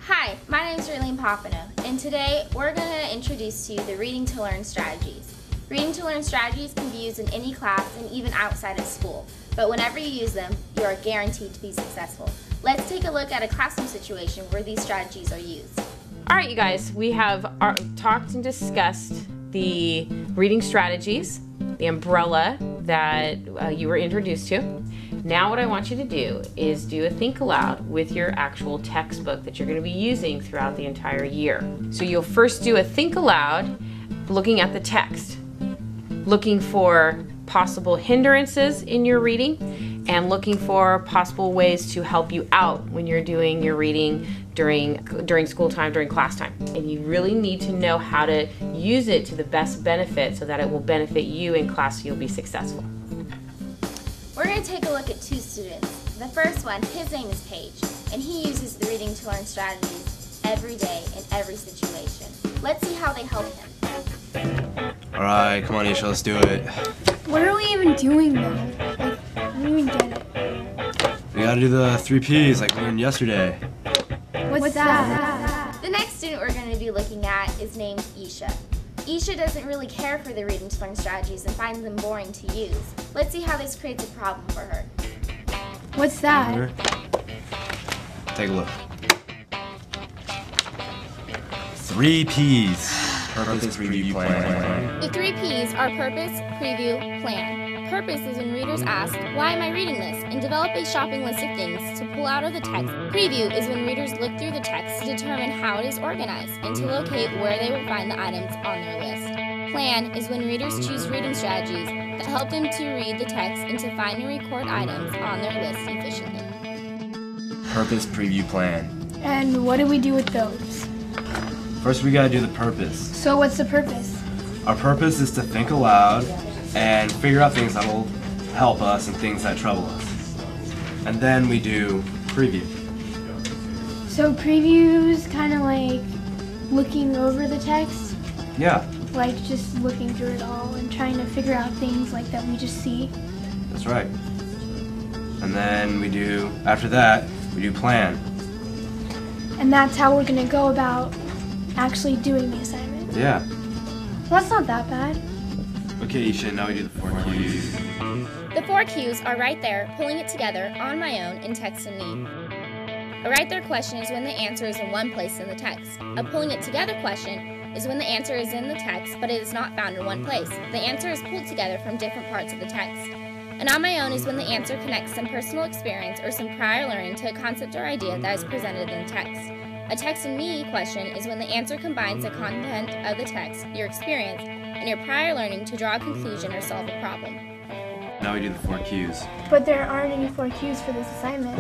Hi, my name is Poppino, and today we're going to introduce to you the Reading to Learn strategies. Reading to Learn strategies can be used in any class and even outside of school, but whenever you use them, you are guaranteed to be successful. Let's take a look at a classroom situation where these strategies are used. All right, you guys, we have talked and discussed the reading strategies, the umbrella that you were introduced to. Now what I want you to do is do a think aloud with your actual textbook that you're going to be using throughout the entire year. So you'll first do a think aloud looking at the text, looking for possible hindrances in your reading and looking for possible ways to help you out when you're doing your reading during school time, during class time. And you really need to know how to use it to the best benefit so that it will benefit you in class so you'll be successful. We're going to take a look at two students. The first one, his name is Paige, and he uses the Reading to Learn strategies every day in every situation. Let's see how they help him. Alright, come on Isha, let's do it. What are we even doing now? Like, I don't even get it. We gotta do the 3 Ps like we learned yesterday. What's that? The next student we're going to be looking at is named Isha. Isha doesn't really care for the Reading to Learn strategies and finds them boring to use. Let's see how this creates a problem for her. What's that? Take a look. 3 Ps. Purpose, preview, plan. The 3 Ps are purpose, preview, plan. Purpose is when readers ask, why am I reading this? And develop a shopping list of things to pull out of the text. Preview is when readers look through the text to determine how it is organized and to locate where they will find the items on their list. Plan is when readers choose reading strategies that help them to read the text and to find and record items on their list efficiently. Purpose, preview, plan. And what do we do with those? First we gotta do the purpose. So what's the purpose? Our purpose is to think aloud and figure out things that will help us and things that trouble us. And then we do preview. So preview's kind of like looking over the text? Yeah. Like just looking through it all and trying to figure out things like that we just see? That's right. And then we do, after that, we do plan. And that's how we're going to go about actually doing the assignment? Yeah. Well, that's not that bad. Okay, Isha, now we do the 4 Qs. The 4 Qs are right there, pulling it together on my own in text and me. A right there question is when the answer is in one place in the text. A pulling it together question is when the answer is in the text, but it is not found in one place. The answer is pulled together from different parts of the text. And on my own is when the answer connects some personal experience or some prior learning to a concept or idea that is presented in the text. A text and me question is when the answer combines the content of the text, your experience, and your prior learning to draw a conclusion or solve a problem. Now we do the 4 Qs. But there aren't any 4 Qs for this assignment.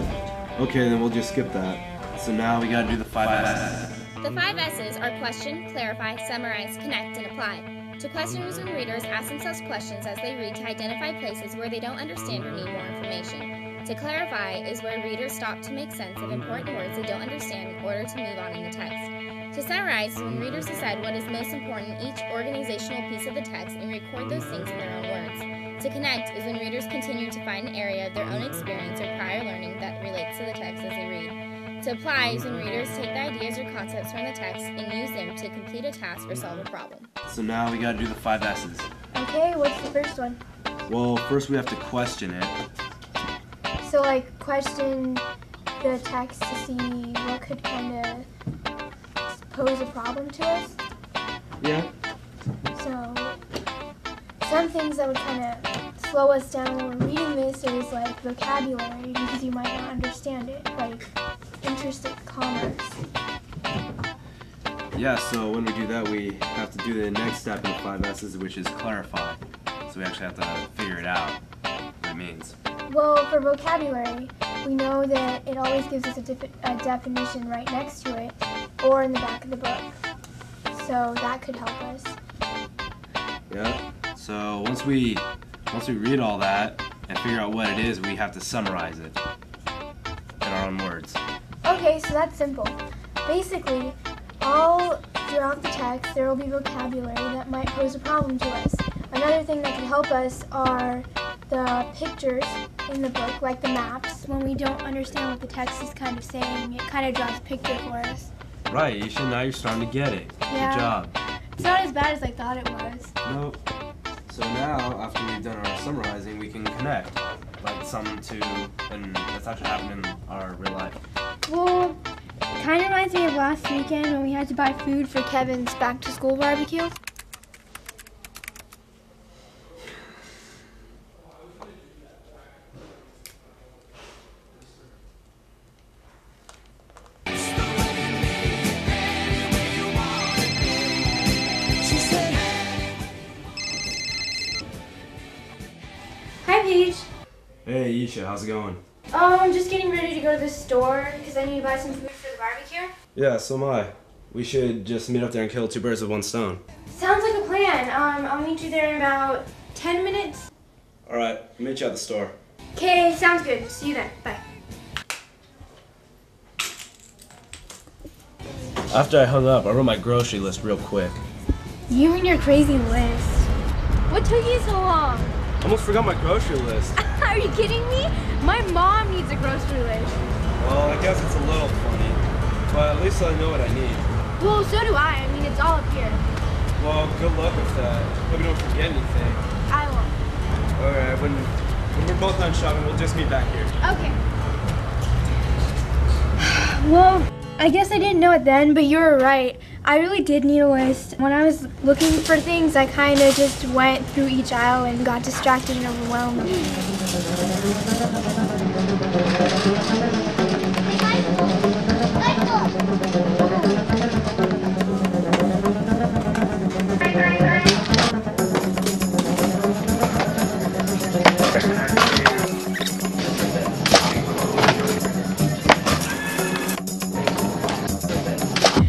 Okay, then we'll just skip that. So now we gotta do the 5 S's. The 5 S's are question, clarify, summarize, connect, and apply. To question is when readers ask themselves questions as they read to identify places where they don't understand or need more information. To clarify is where readers stop to make sense of important words they don't understand in order to move on in the text. To summarize is when readers decide what is most important in each organizational piece of the text and record those things in their own words. To connect is when readers continue to find an area of their own experience or prior learning that relates to the text as they read. To apply is when readers take the ideas or concepts from the text and use them to complete a task or solve a problem. So now we gotta do the 5 S's. Okay, what's the first one? Well, first we have to question it. So like question the text to see what could kind of pose a problem to us? Yeah. So some things that would kind of slow us down when we're reading this is like vocabulary because you might not understand it, like interstate commerce. Yeah, so when we do that, we have to do the next step in the 5 S's, which is clarify. So we actually have to figure it out, what it means. Well, for vocabulary, we know that it always gives us a definition right next to it or in the back of the book. So that could help us. Yeah. So once we read all that and figure out what it is, we have to summarize it in our own words. Okay, so that's simple. Basically, all throughout the text there will be vocabulary that might pose a problem to us. Another thing that can help us are the pictures in the book, like the maps. When we don't understand what the text is kind of saying, it kind of draws a picture for us. Right, Isha, now you're starting to get it. Yeah. Good job. It's not as bad as I thought it was. Nope. So now, after we've done our summarizing, we can connect, like some to, and that's actually happened in our real life. Well, it kind of reminds me of last weekend when we had to buy food for Kevin's back-to-school barbecue. Hi, Paige. Hey, Isha, how's it going? I'm just getting ready to go to the store because I need to buy some food for the barbecue. Yeah, so am I. We should just meet up there and kill two birds with one stone. Sounds like a plan. I'll meet you there in about 10 minutes. All right, I'll meet you at the store. Okay, sounds good. See you then. Bye. After I hung up, I wrote my grocery list real quick. You and your crazy list. What took you so long? Almost forgot my grocery list. Are you kidding me? My mom needs a grocery list. Well, I guess it's a little funny, but at least I know what I need. Well, so do I. I mean, it's all up here. Well, good luck with that. Hope you don't forget anything. I won't. Alright, when we're both done shopping, we'll just meet back here. Okay. Well, I guess I didn't know it then, but you were right. I really did need a list. When I was looking for things, I kind of just went through each aisle and got distracted and overwhelmed.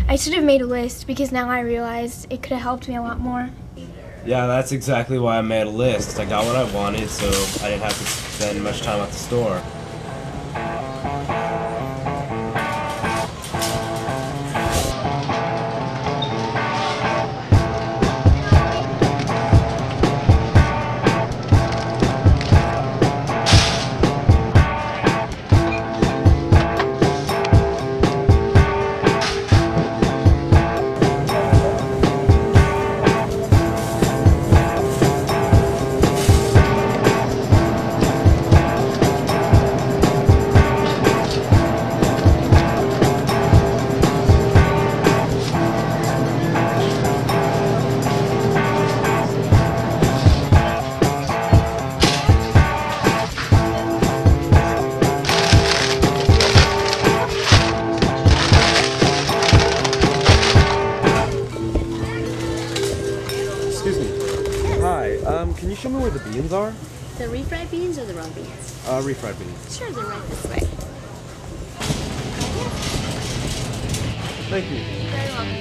I should have made a list because now I realize it could have helped me a lot more. Yeah, that's exactly why I made a list. I got what I wanted, so I didn't have to spend much time at the store. Excuse me. Hi, can you show me where the beans are? The refried beans or the raw beans? Refried beans. Sure, they're right this way. Thank you. Very welcome.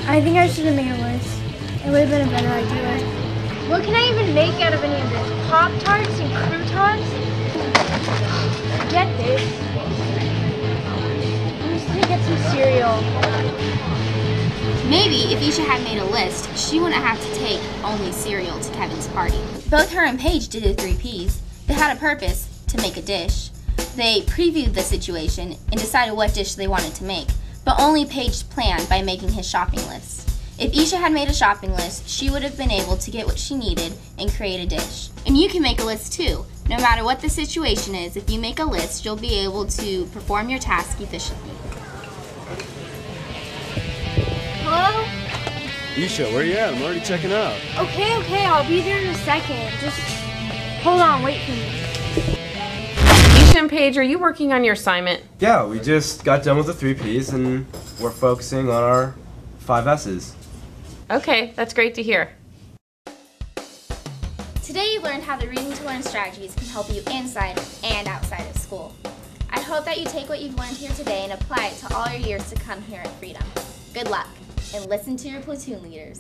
I think I should have made a list. It would have been a better idea. What can I even make out of any of this? Pop-Tarts and croutons? Forget this. I'm just gonna get some cereal. Maybe if Isha had made a list, she wouldn't have to take only cereal to Kevin's party. Both her and Paige did the 3 Ps. They had a purpose, to make a dish. They previewed the situation and decided what dish they wanted to make, but only Paige planned by making his shopping list. If Isha had made a shopping list, she would have been able to get what she needed and create a dish. And you can make a list too. No matter what the situation is, if you make a list, you'll be able to perform your task efficiently. Hello? Isha, where you at? I'm already checking out. Okay, I'll be there in a second. Just hold on, wait for me. Isha and Paige, are you working on your assignment? Yeah, we just got done with the 3 Ps and we're focusing on our 5 S's. Okay, that's great to hear. Today you learned how the Reading to Learn strategies can help you inside and outside of school. I hope that you take what you've learned here today and apply it to all your years to come here at Freedom. Good luck, and listen to your platoon leaders.